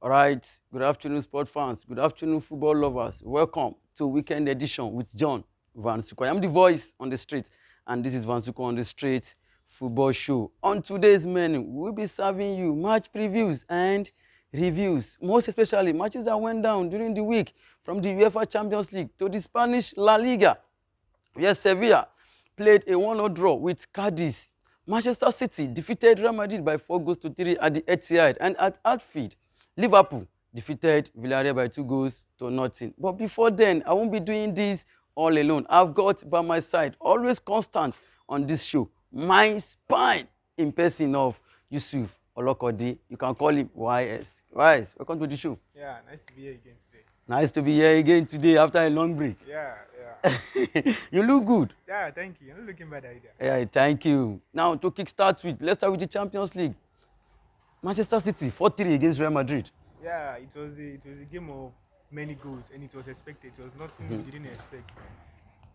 All right, good afternoon, sport fans. Good afternoon, football lovers. Welcome to Weekend Edition with John Vansuco. I am the voice on the street, and this is Vansuco on the Street Football Show. On today's menu, we'll be serving you match previews and reviews, most especially matches that went down during the week from the UEFA Champions League to the Spanish La Liga. Yes, Sevilla played a 1-0 draw with Cadiz. Manchester City defeated Real Madrid by 4 goals to 3 at the Etihad, and at Anfield, Liverpool defeated Villarreal by 2 goals to nothing. But before then, I won't be doing this all alone. I've got by my side, always constant on this show, my spine in person of Yusuf Olokode. You can call him YS. YS, welcome to the show. Yeah, nice to be here again today. Nice to be here again today after a long break. Yeah. You look good. Yeah, thank you. I'm not looking bad either. Yeah, thank you. Now, to kickstart with, let's start with the Champions League. Manchester City 4-3 against Real Madrid. Yeah, it was a game of many goals and it was expected. It was nothing we didn't expect.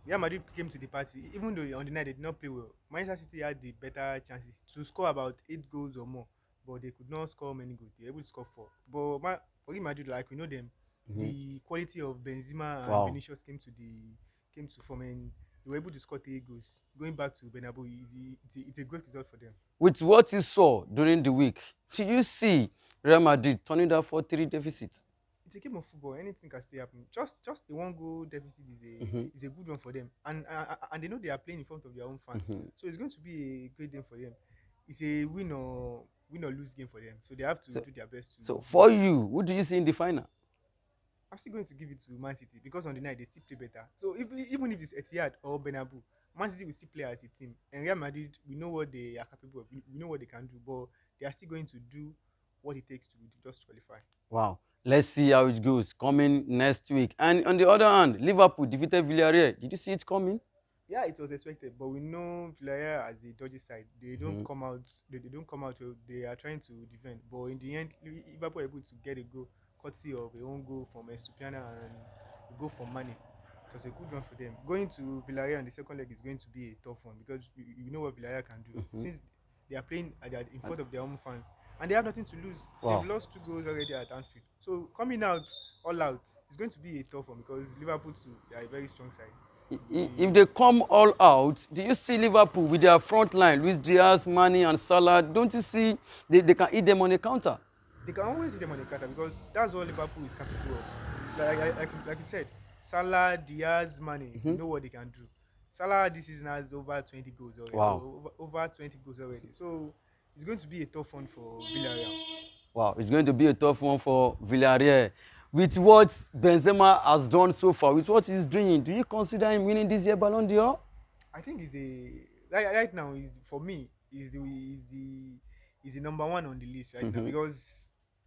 Real Madrid came to the party, even though on the night they did not play well. Manchester City had the better chances to score about 8 goals or more, but they could not score many goals. They were able to score 4. But for Real Madrid, like we know them, the quality of Benzema and Wow. Vinicius came to form, and they were able to score 3 goals. Going back to Bernabeu, it's a great result for them. With what you saw during the week, did you see Real Madrid turning that 4-3 deficit? It's a game of football. Anything can still happen. Just the 1 goal deficit is a good one for them, and they know they are playing in front of their own fans, so it's going to be a great game for them. It's a win or lose game for them, so they have to So- do their best to. So, for you, who do you see in the final? I'm still going to give it to Man City because on the night they still play better. So even if it's Etihad or Bernabeu, Man City will still play as a team. And Real Madrid, we know what they are capable of. We know what they can do, but they are still going to do what it takes to just qualify. Wow. Let's see how it goes coming next week. And on the other hand, Liverpool defeated Villarreal. Did you see it coming? Yeah, it was expected, but we know Villarreal as the dodgy side. They don't come out. They don't come out well. They are trying to defend, but in the end, Liverpool were able to get a goal, courtesy of a own goal from Estupiana and a goal from Mane. It was a good run for them. Going to Villarreal in the second leg is going to be a tough one because you know what Villarreal can do since they are playing in front of their own fans and they have nothing to lose. Wow. They've lost 2 goals already at Anfield, so coming out all out is going to be a tough one because Liverpool too, they are a very strong side. If they come all out, do you see Liverpool with their front line, Luis Diaz, Mane, and Salah? Don't you see they can eat them on the counter? They can always hit them on the counter because that's what Liverpool is capable of. Like you said, Salah, Diaz, Mane, you know what they can do. Salah this season has over 20 goals already. Wow. Over 20 goals already. So it's going to be a tough one for Villarreal. Wow, it's going to be a tough one for Villarreal. With what Benzema has done so far, with what he's doing, do you consider him winning this year Ballon d'Or? I think right now is for me is the number one on the list right now because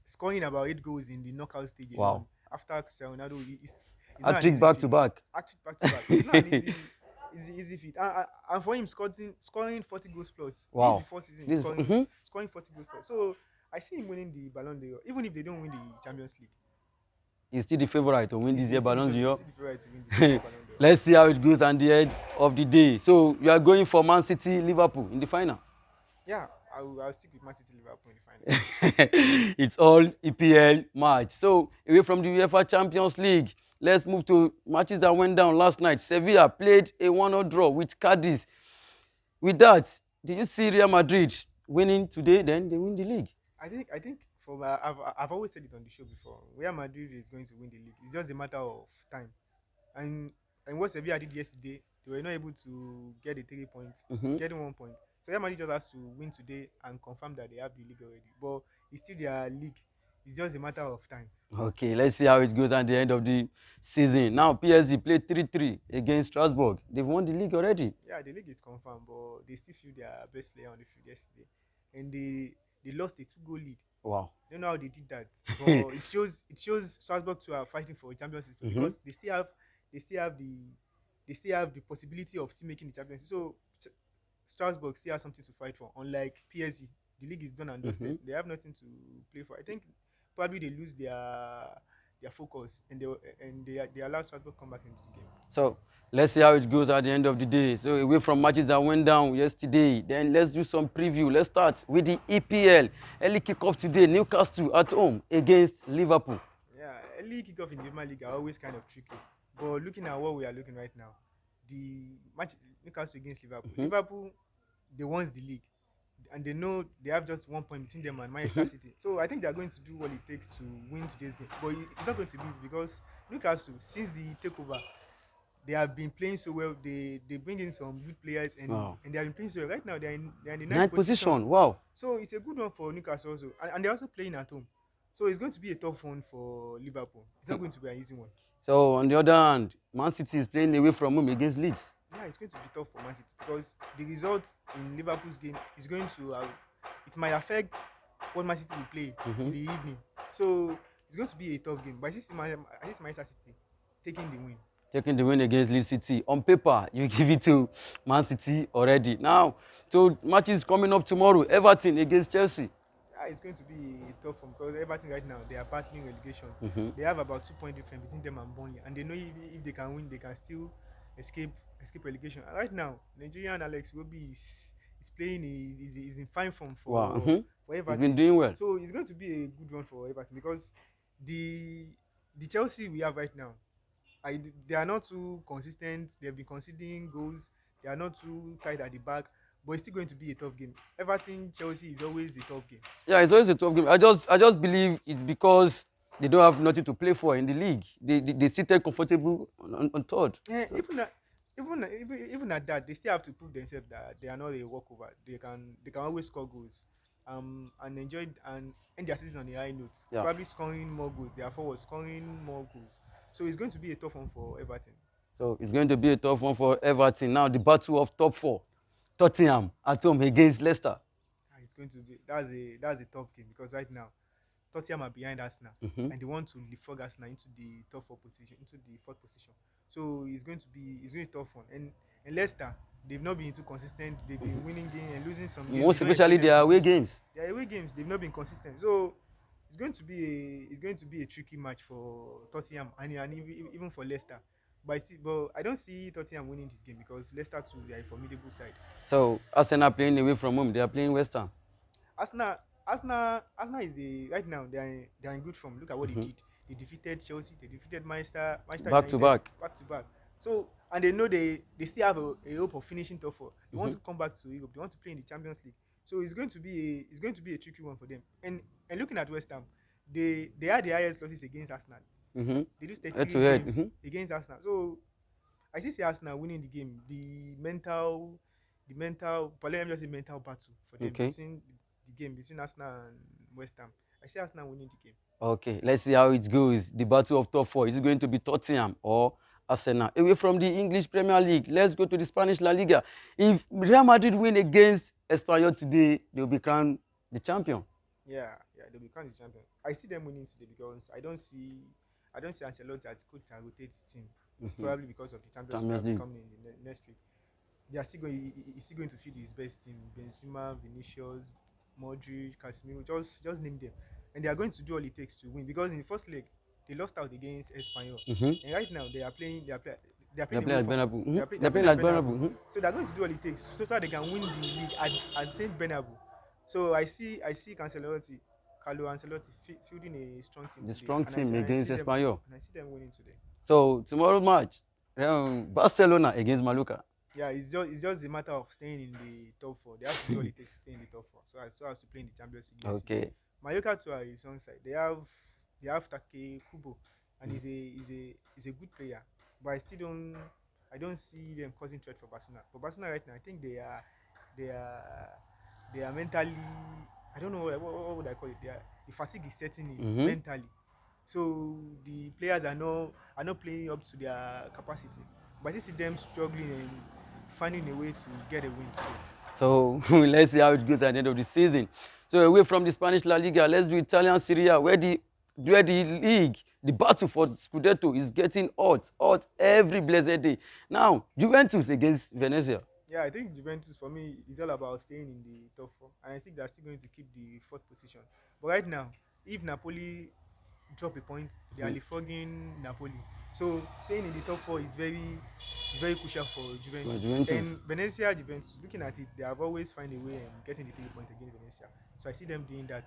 scoring about 8 goals in the knockout stage. Wow. Alone, after Cristiano Ronaldo is not an Hat-trick easy back feat. to back. Hat-trick back to back. It's not an easy feat. And for him scoring 40 goals plus. Wow. This is the first season This is- scoring 40 goals plus. So I see him winning the Ballon d'Or, even if they don't win the Champions League. He's still the favorite to win this year Ballon d'Or. He's still the favourite to win the Ballon d'Or. Let's see how it goes at the end of the day. So you are going for Man City, Liverpool in the final. Yeah, I'll stick with Man City Liverpool in the final. It's all EPL match. So away from the UEFA Champions League, let's move to matches that went down last night. Sevilla played a 1-0 draw with Cadiz. With that, did you see Real Madrid winning today? Then they win the league. I think I've always said it on the show before. Real Madrid is going to win the league. It's just a matter of time. And what Sevilla did yesterday, they were not able to get the 3 points, getting 1 point. So Real Madrid just has to win today and confirm that they have the league already. But it's still their league. It's just a matter of time. Okay, let's see how it goes at the end of the season. Now PSG played 3-3 against Strasbourg. They've won the league already. Yeah, the league is confirmed, but they still feel their best player on the field yesterday, and they lost a 2-goal lead. Wow. I don't know how they did that, but it shows Strasbourg to are fighting for a championship because they still have the possibility of still making the championship. So Strasbourg still has something to fight for. Unlike PSG, the league is done and dusted. They have nothing to play for. I think probably they lose their focus and they allow Strasbourg come back into the game. So Let's see how it goes at the end of the day. So away from matches that went down yesterday, then let's do some preview. Let's start with the EPL. Early kickoff today, Newcastle at home against Liverpool. Yeah, early kickoff in the Premier League are always kind of tricky. But looking at what we are looking right now, the match Newcastle against Liverpool. Mhm, Liverpool, they won the league, and they know they have just 1 point between them and Manchester mhm. City. So I think they are going to do what it takes to win today's game. But it's not going to be easy because Newcastle, since the takeover, they have been playing so well. They bring in some good players, Wow. and they have been playing so well. Right now they are in the ninth Ninth position. position. Wow. So it's a good one for Newcastle also, and they're also playing at home. So it's going to be a tough one for Liverpool. It's not going to be an easy one. So on the other hand, Man City is playing away from home against Leeds. Yeah, it's going to be tough for Man City because the result in Liverpool's game is going to it might affect what Man City will play in Mhm. the evening. So it's going to be a tough game. But I see Manchester City taking the win. Taking the win against Leeds City. On paper, you give it to Man City already. Now, so matches coming up tomorrow. Everton against Chelsea. Yeah, it's going to be a tough one because Everton right now they are battling relegation. Mhm. They have about 2 point difference between them and Burnley, and they know if they can win, they can still escape escape relegation. And right now, Nigerian Alex Iwobi is playing. Is in fine form Wow. for He's been Everton. doing well. So it's going to be a good one for Everton because the the Chelsea we have right now, they are not too consistent. They've been conceding goals. They are not too tight at the back, but it's still going to be a tough game. Everton Chelsea is always a tough game. Yeah, it's always a tough game. I just believe it's because they don't have nothing to play for in the league. They seated comfortable on third. Yeah, So even at that, they still have to prove themselves that they are not a walkover. They can always score goals, and enjoy and end their season on a high note. yeah. Probably scoring more goals. Therefore, scoring more goals. So it's going to be a tough one for Everton. So it's going to be a tough one for Everton. Now the battle of top four. Tottenham at home against Leicester. It's going to be that's a tough game because right now Tottenham are behind Arsenal Mhm. and they want to leapfrog Arsenal into the top four position, into the fourth position. So it's going to be a tough one. And Leicester, they've not been too consistent. They've been winning games and losing some games. We Most don't expect especially them their to away lose. games. Their away games, they've not been consistent. So it's going to be a tricky match for Tottenham and even for Leicester. But I don't see Tottenham winning this game because Leicester too they are a formidable side. So Arsenal playing away from home. They are playing West Ham. Arsenal, Arsenal is a right now they are in good form. Look at what they Mhm. did. They defeated Chelsea. They defeated Manchester Back to United back. back to back. So and they know they still have a hope of finishing top four. They want Mhm. to come back to Europe. They want to play in the Champions League. So it's going to be a tricky one for them. And looking at West Ham, they had the highest losses against Arsenal. Mhm. They lose Head to 33 head. games Mhm. against Arsenal. So I still see Arsenal winning the game. But let me just say mental battle for them Okay. between the game between Arsenal and West Ham. I see Arsenal winning the game. Okay. Let's see how it goes. The battle of top four. Is it going to be Tottenham or Arsenal? Away from the English Premier League, let's go to the Spanish La Liga. If Real Madrid win against Espanyol today, they'll be crowned the champion. Yeah, they'll become the champion. I see them winning today because I don't see Ancelotti as coach and rotate team. Mhm. Probably because of the Champions League Champions that will be League. coming in the next week. They are still going. He's still going to feed his best team: Benzema, Vinicius, Modric, Casemiro. Just name them, and they are going to do all it takes to win. Because in the first leg, they lost out against Espanyol, Mhm. and right now they are playing. They are They're playing playing away at from. Bernabeu. Mhm. They They're are playing playing at at Bernabeu. Bernabeu, Mhm. so they are going to do all it takes so that they can win the league at Saint Bernabeu. So I see Carlo Ancelotti fielding a strong team The today, strong and I team see and I against see them Espanyol. and I see them winning today. So tomorrow match, Barcelona against Maluka. Yeah, it's just a matter of staying in the top four. They have to do all it takes to stay in the top four. So as to play in the Champions League next season. Okay. Mayoka too are his own side. They have Take Kubo, and he's a good player. But I don't see them causing threat for Barcelona. For Barcelona right now, I think they are they are mentally. I don't know what would I call it. The fatigue is setting in Mm-hmm. mentally. So the players are not playing up to their capacity. But I still see them struggling and finding a way to get a win today. So let's see how it goes at the end of the season. So away from the Spanish La Liga, let's do Italian Serie A, where the league, the battle for Scudetto is getting hot every blessed day. Now, Juventus against Venezia. Yeah, I think Juventus for me is all about staying in the top four, and I think they're still going to keep the fourth position. But right now, if Napoli drop a point, they are Mhm. leapfrogging Napoli. So playing in the top four is very crucial for For Juventus. Juventus. And Juventus, looking at it, they have always find a way and getting the 3 points against Venezia. So I see them doing that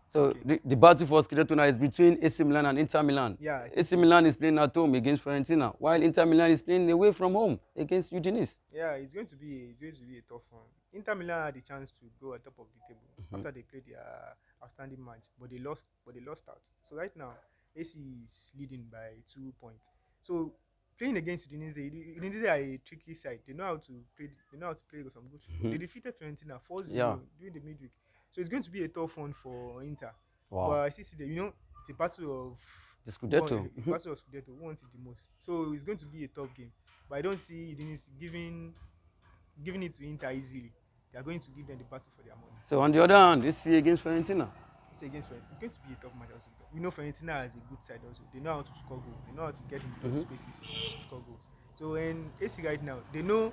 So again. the battle for Scudetto now is between AC Milan and Inter Milan. Yeah, I think AC so. Milan is playing at home against Fiorentina, while Inter Milan is playing away from home against Udinese. Yeah, it's going to be a tough one. Inter Milan had the chance to go at top of the table Mhm. after they played their outstanding match, but they lost. But they lost out. So right now, AC is leading by 2 points. So playing against Udinese are a tricky side. They know how to play. They know how to play with some good football. They Mhm. defeated Fiorentina 4-0 Yeah. during the midweek. So it's going to be a tough one for Inter. But Wow. I still see that it's a battle of The who won, Scudetto. a battle of Scudetto, who wants it the most. So it's going to be a tough game. But I don't see Udinese giving it to Inter easily. They are going to give them the battle for their money. So on the other hand, AC against Fiorentina. It's going to be a tough match also. We know Fiorentina has a good side also. They know how to score goals. They know how to get into those Mhm. spaces to score goals. So when AC right now, they know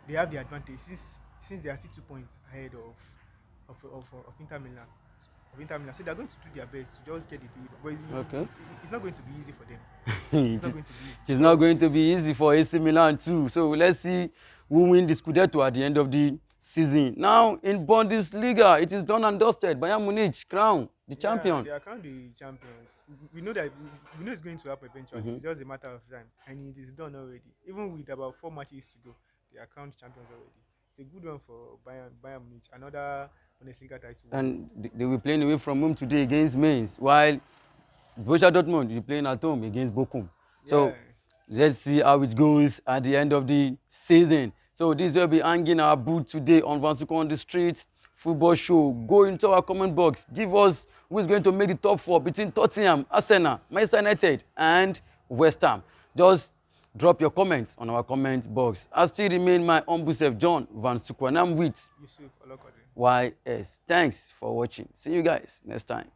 they have the advantage since they are still 2 points ahead of Inter Milan. So they're going to do their best to just get the lead. But Okay. it's not going to be easy for them. It's it not is going to be easy it is not going because to be easy for AC Milan too. So let's see who win the Scudetto at the end of the season. Now in Bundesliga, it is done and dusted. Bayern Munich crown the yeah, champion. they are currently champions. We know that we know it's going to happen eventually. Mhm. It's just a matter of time, and it is done already. Even with about 4 matches to go, they are crowned champions already. It's a good one for Bayern Munich. Another Bundesliga title won. And they will playing away from home today against Mainz, while Borussia Dortmund will be playing at home against Bochum. Yeah, So let's see how it goes at the end of the season. So this will be hanging our boot today on Vansuco on the Streets football show. Go into our comment box. Give us who is going to make the top four between Tottenham, Arsenal, Manchester United, and West Ham. Just drop your comments on our comment box. I still remain my humble self, John Vansuco, and I'm with Yusuf Olokode. YS. Thanks for watching. See you guys next time.